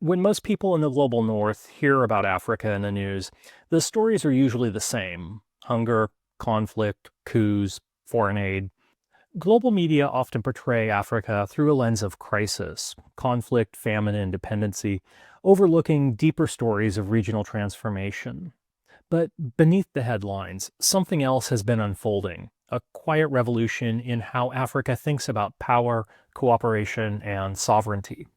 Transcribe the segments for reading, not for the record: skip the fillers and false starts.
When most people in the global north hear about Africa in the news, the stories are usually the same: hunger, conflict, coups, foreign aid. Global media often portray Africa through a lens of crisis, conflict, famine, and dependency, overlooking deeper stories of regional transformation. But beneath the headlines, something else has been unfolding: a quiet revolution in how Africa thinks about power, cooperation, and sovereignty.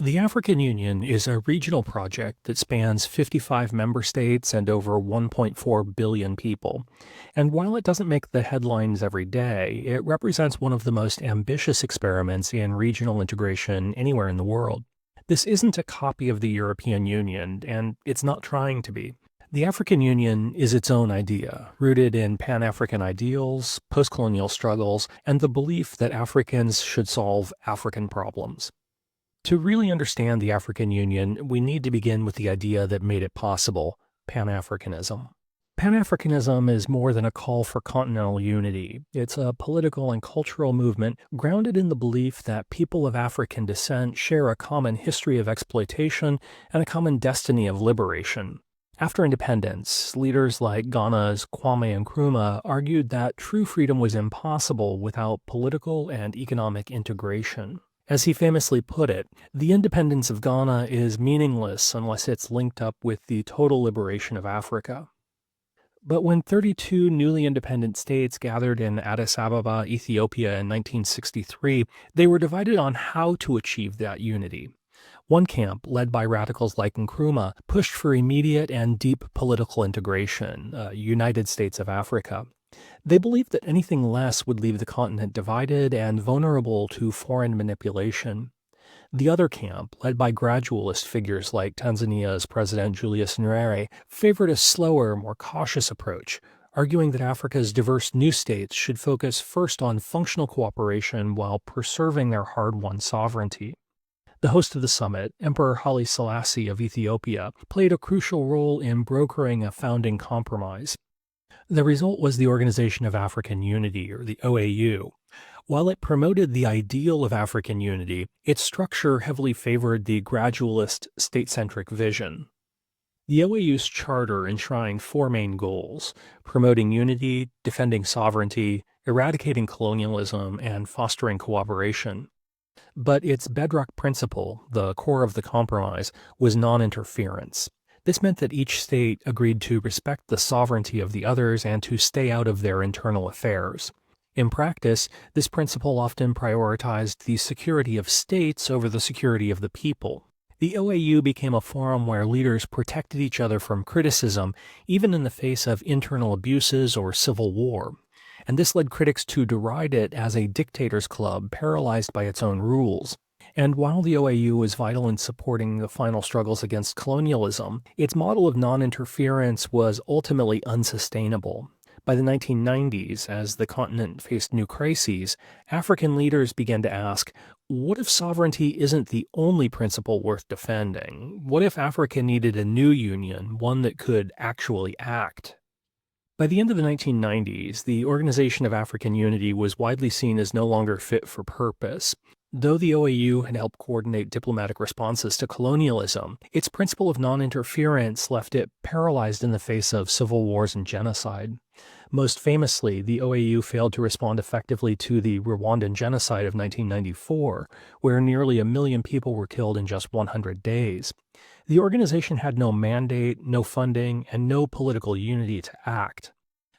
The African Union is a regional project that spans 55 member states and over 1.4 billion people. And while it doesn't make the headlines every day, it represents one of the most ambitious experiments in regional integration anywhere in the world. This isn't a copy of the European Union, and it's not trying to be. The African Union is its own idea, rooted in Pan-African ideals, postcolonial struggles, and the belief that Africans should solve African problems. To really understand the African Union, we need to begin with the idea that made it possible: Pan-Africanism. Pan-Africanism is more than a call for continental unity. It's a political and cultural movement grounded in the belief that people of African descent share a common history of exploitation and a common destiny of liberation. After independence, leaders like Ghana's Kwame Nkrumah argued that true freedom was impossible without political and economic integration. As he famously put it, the independence of Ghana is meaningless unless it's linked up with the total liberation of Africa. But when 32 newly independent states gathered in Addis Ababa, Ethiopia in 1963, they were divided on how to achieve that unity. One camp, led by radicals like Nkrumah, pushed for immediate and deep political integration, a United States of Africa. They believed that anything less would leave the continent divided and vulnerable to foreign manipulation. The other camp, led by gradualist figures like Tanzania's President Julius Nyerere, favored a slower, more cautious approach, arguing that Africa's diverse new states should focus first on functional cooperation while preserving their hard-won sovereignty. The host of the summit, Emperor Haile Selassie of Ethiopia, played a crucial role in brokering a founding compromise. The result was the Organization of African Unity, or the OAU. While it promoted the ideal of African unity, its structure heavily favored the gradualist, state-centric vision. The OAU's charter enshrined four main goals: promoting unity, defending sovereignty, eradicating colonialism, and fostering cooperation. But its bedrock principle, the core of the compromise, was non-interference. This meant that each state agreed to respect the sovereignty of the others and to stay out of their internal affairs. In practice, this principle often prioritized the security of states over the security of the people. The OAU became a forum where leaders protected each other from criticism, even in the face of internal abuses or civil war. And this led critics to deride it as a dictator's club paralyzed by its own rules. And while the OAU was vital in supporting the final struggles against colonialism, its model of non-interference was ultimately unsustainable. By the 1990s, as the continent faced new crises, African leaders began to ask, what if sovereignty isn't the only principle worth defending? What if Africa needed a new union, one that could actually act? By the end of the 1990s, the Organization of African Unity was widely seen as no longer fit for purpose. Though the OAU had helped coordinate diplomatic responses to colonialism, its principle of non-interference left it paralyzed in the face of civil wars and genocide. Most famously, the OAU failed to respond effectively to the Rwandan genocide of 1994, where nearly 1 million people were killed in just 100 days. The organization had no mandate, no funding, and no political unity to act.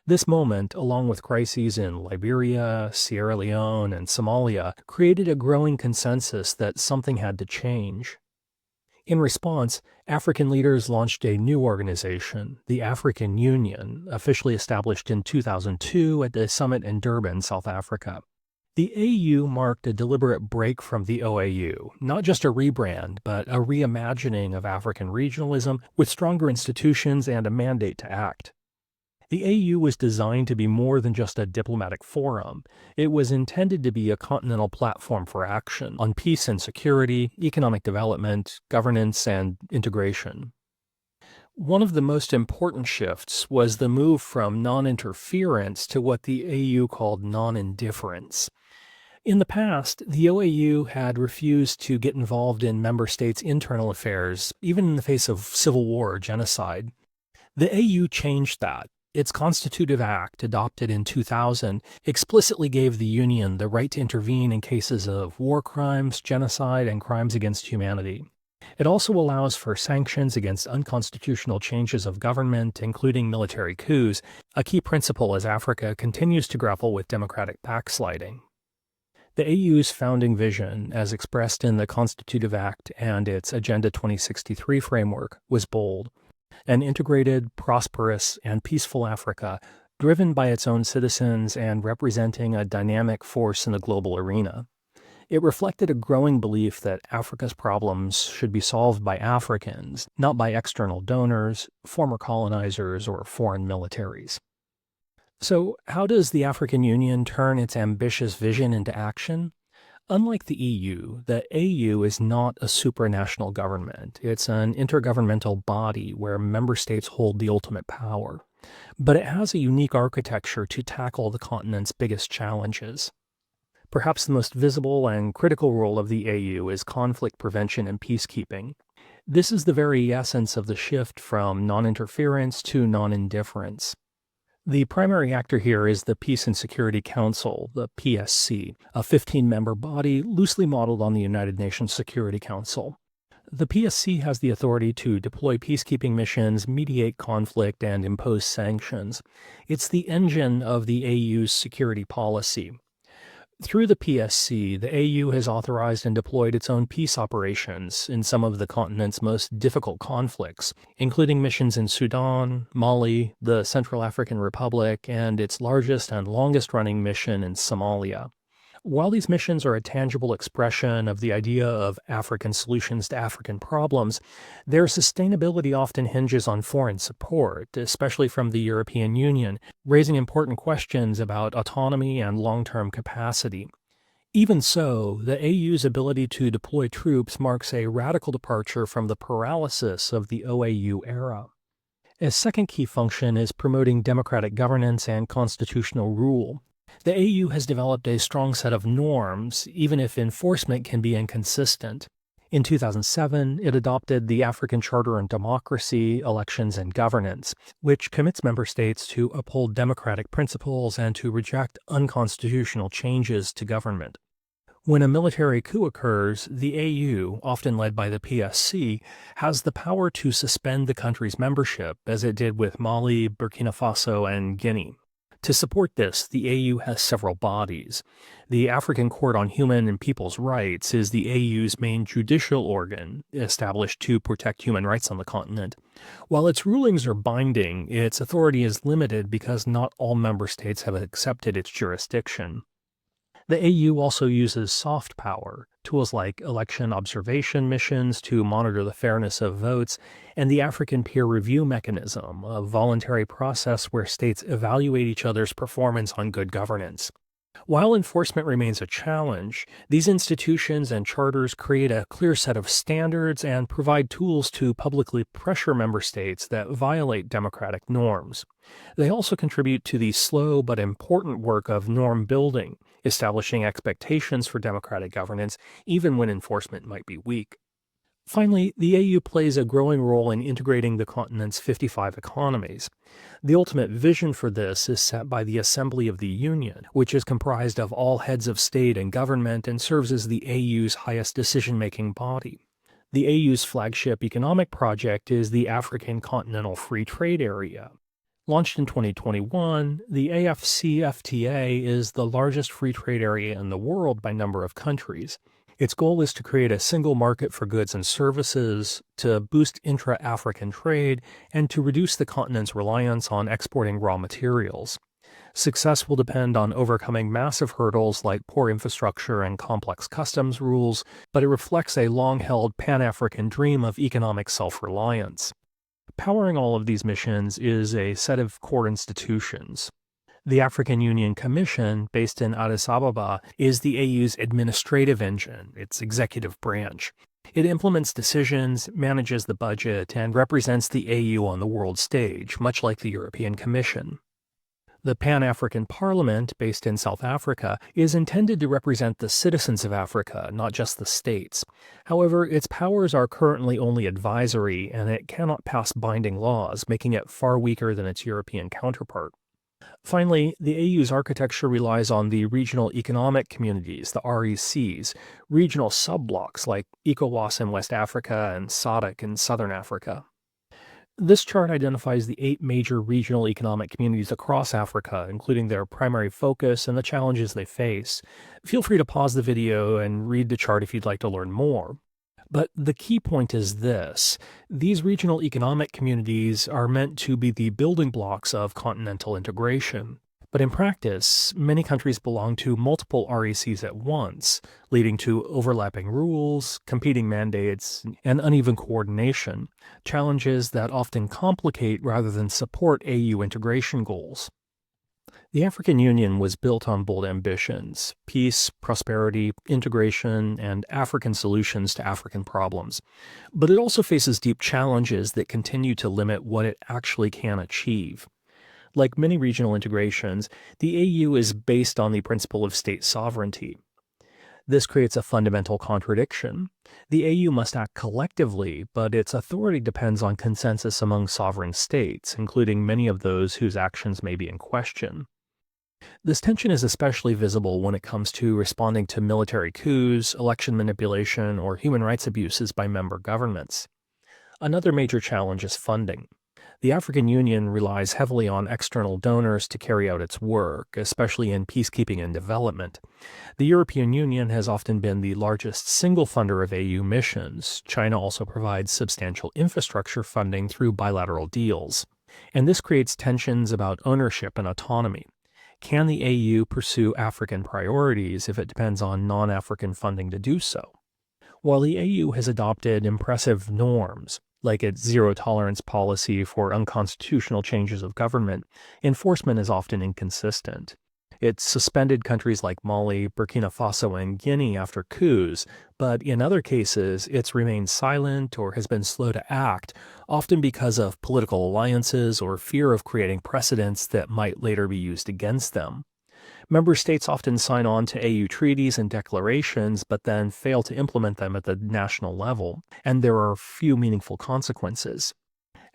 This moment, along with crises in Liberia, Sierra Leone, and Somalia, created a growing consensus that something had to change. In response, African leaders launched a new organization, the African Union, officially established in 2002 at the summit in Durban, South Africa. The AU marked a deliberate break from the OAU, not just a rebrand, but a reimagining of African regionalism with stronger institutions and a mandate to act. The AU was designed to be more than just a diplomatic forum. It was intended to be a continental platform for action on peace and security, economic development, governance, and integration. One of the most important shifts was the move from non-interference to what the AU called non-indifference. In the past, the OAU had refused to get involved in member states' internal affairs, even in the face of civil war or genocide. The AU changed that. Its Constitutive Act, adopted in 2000, explicitly gave the Union the right to intervene in cases of war crimes, genocide, and crimes against humanity. It also allows for sanctions against unconstitutional changes of government, including military coups, a key principle as Africa continues to grapple with democratic backsliding. The AU's founding vision, as expressed in the Constitutive Act and its Agenda 2063 framework, was bold: an integrated, prosperous, and peaceful Africa, driven by its own citizens and representing a dynamic force in the global arena. It reflected a growing belief that Africa's problems should be solved by Africans, not by external donors, former colonizers, or foreign militaries. So, how does the African Union turn its ambitious vision into action? Unlike the EU, the AU is not a supranational government. It's an intergovernmental body where member states hold the ultimate power. But it has a unique architecture to tackle the continent's biggest challenges. Perhaps the most visible and critical role of the AU is conflict prevention and peacekeeping. This is the very essence of the shift from non-interference to non-indifference. The primary actor here is the Peace and Security Council, the PSC, a 15-member body loosely modeled on the United Nations Security Council. The PSC has the authority to deploy peacekeeping missions, mediate conflict, and impose sanctions. It's the engine of the AU's security policy. Through the PSC, the AU has authorized and deployed its own peace operations in some of the continent's most difficult conflicts, including missions in Sudan, Mali, the Central African Republic, and its largest and longest-running mission in Somalia. While these missions are a tangible expression of the idea of African solutions to African problems, their sustainability often hinges on foreign support, especially from the European Union, raising important questions about autonomy and long-term capacity. Even so, the AU's ability to deploy troops marks a radical departure from the paralysis of the OAU era. A second key function is promoting democratic governance and constitutional rule. The AU has developed a strong set of norms, even if enforcement can be inconsistent. In 2007, it adopted the African Charter on Democracy, Elections, and Governance, which commits member states to uphold democratic principles and to reject unconstitutional changes to government. When a military coup occurs, the AU, often led by the PSC, has the power to suspend the country's membership, as it did with Mali, Burkina Faso, and Guinea. To support this, the AU has several bodies. The African Court on Human and People's Rights is the AU's main judicial organ, established to protect human rights on the continent. While its rulings are binding, its authority is limited because not all member states have accepted its jurisdiction. The AU also uses soft power, tools like election observation missions to monitor the fairness of votes, and the African Peer Review Mechanism, a voluntary process where states evaluate each other's performance on good governance. While enforcement remains a challenge, these institutions and charters create a clear set of standards and provide tools to publicly pressure member states that violate democratic norms. They also contribute to the slow but important work of norm building, establishing expectations for democratic governance even when enforcement might be weak. Finally, the AU plays a growing role in integrating the continent's 55 economies. The ultimate vision for this is set by the Assembly of the Union, which is comprised of all heads of state and government and serves as the AU's highest decision-making body. The AU's flagship economic project is the African Continental Free Trade Area. Launched in 2021, the AFCFTA is the largest free trade area in the world by number of countries. Its goal is to create a single market for goods and services, to boost intra-African trade, and to reduce the continent's reliance on exporting raw materials. Success will depend on overcoming massive hurdles like poor infrastructure and complex customs rules, but it reflects a long-held Pan-African dream of economic self-reliance. Powering all of these missions is a set of core institutions. The African Union Commission, based in Addis Ababa, is the AU's administrative engine, its executive branch. It implements decisions, manages the budget, and represents the AU on the world stage, much like the European Commission. The Pan-African Parliament, based in South Africa, is intended to represent the citizens of Africa, not just the states. However, its powers are currently only advisory, and it cannot pass binding laws, making it far weaker than its European counterpart. Finally, the AU's architecture relies on the regional economic communities, the RECs, regional sub-blocs like ECOWAS in West Africa and SADC in Southern Africa. This chart identifies the 8 major regional economic communities across Africa, including their primary focus and the challenges they face. Feel free to pause the video and read the chart if you'd like to learn more. But the key point is this: these regional economic communities are meant to be the building blocks of continental integration. But in practice, many countries belong to multiple RECs at once, leading to overlapping rules, competing mandates, and uneven coordination, challenges that often complicate rather than support AU integration goals. The African Union was built on bold ambitions: peace, prosperity, integration, and African solutions to African problems. But it also faces deep challenges that continue to limit what it actually can achieve. Like many regional integrations, the AU is based on the principle of state sovereignty. This creates a fundamental contradiction. The AU must act collectively, but its authority depends on consensus among sovereign states, including many of those whose actions may be in question. This tension is especially visible when it comes to responding to military coups, election manipulation, or human rights abuses by member governments. Another major challenge is funding. The African Union relies heavily on external donors to carry out its work, especially in peacekeeping and development. The European Union has often been the largest single funder of AU missions. China also provides substantial infrastructure funding through bilateral deals. And this creates tensions about ownership and autonomy. Can the AU pursue African priorities if it depends on non-African funding to do so? While the AU has adopted impressive norms, like its zero-tolerance policy for unconstitutional changes of government, enforcement is often inconsistent. It's suspended countries like Mali, Burkina Faso, and Guinea after coups, but in other cases, it's remained silent or has been slow to act, often because of political alliances or fear of creating precedents that might later be used against them. Member states often sign on to AU treaties and declarations, but then fail to implement them at the national level, and there are few meaningful consequences.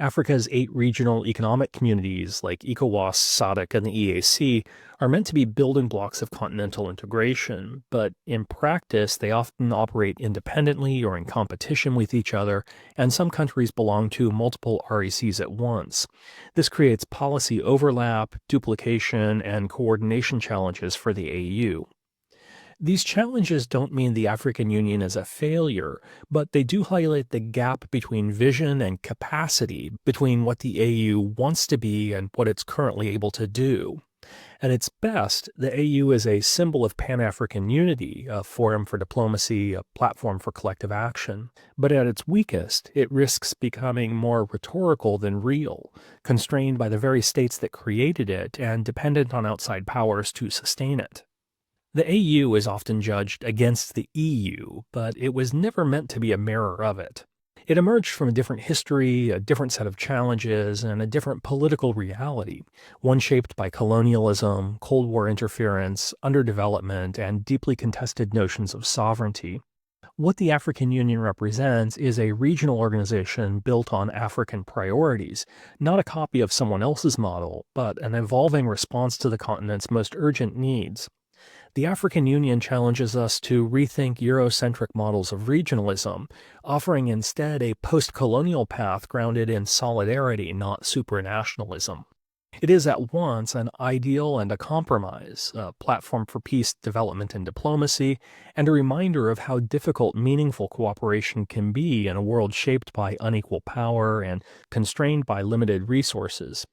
Africa's 8 regional economic communities, like ECOWAS, SADC, and the EAC, are meant to be building blocks of continental integration, but in practice, they often operate independently or in competition with each other, and some countries belong to multiple RECs at once. This creates policy overlap, duplication, and coordination challenges for the AU. These challenges don't mean the African Union is a failure, but they do highlight the gap between vision and capacity, between what the AU wants to be and what it's currently able to do. At its best, the AU is a symbol of Pan-African unity, a forum for diplomacy, a platform for collective action. But at its weakest, it risks becoming more rhetorical than real, constrained by the very states that created it and dependent on outside powers to sustain it. The AU is often judged against the EU, but it was never meant to be a mirror of it. It emerged from a different history, a different set of challenges, and a different political reality, one shaped by colonialism, Cold War interference, underdevelopment, and deeply contested notions of sovereignty. What the African Union represents is a regional organization built on African priorities, not a copy of someone else's model, but an evolving response to the continent's most urgent needs. The African Union challenges us to rethink Eurocentric models of regionalism, offering instead a postcolonial path grounded in solidarity, not supranationalism. It is at once an ideal and a compromise, a platform for peace, development, and diplomacy, and a reminder of how difficult meaningful cooperation can be in a world shaped by unequal power and constrained by limited resources.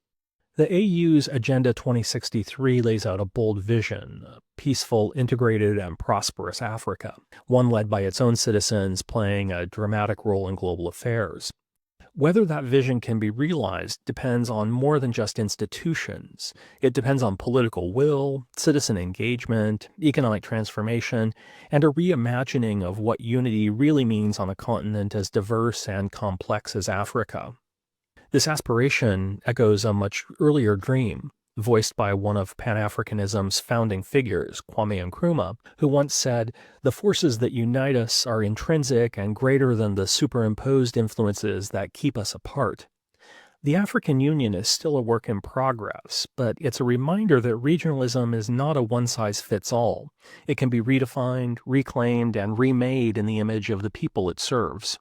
The AU's Agenda 2063 lays out a bold vision: a peaceful, integrated, and prosperous Africa, one led by its own citizens playing a dramatic role in global affairs. Whether that vision can be realized depends on more than just institutions. It depends on political will, citizen engagement, economic transformation, and a reimagining of what unity really means on a continent as diverse and complex as Africa. This aspiration echoes a much earlier dream: voiced by one of Pan-Africanism's founding figures, Kwame Nkrumah, who once said, "The forces that unite us are intrinsic and greater than the superimposed influences that keep us apart." The African Union is still a work in progress, but it's a reminder that regionalism is not a one-size-fits-all. It can be redefined, reclaimed, and remade in the image of the people it serves.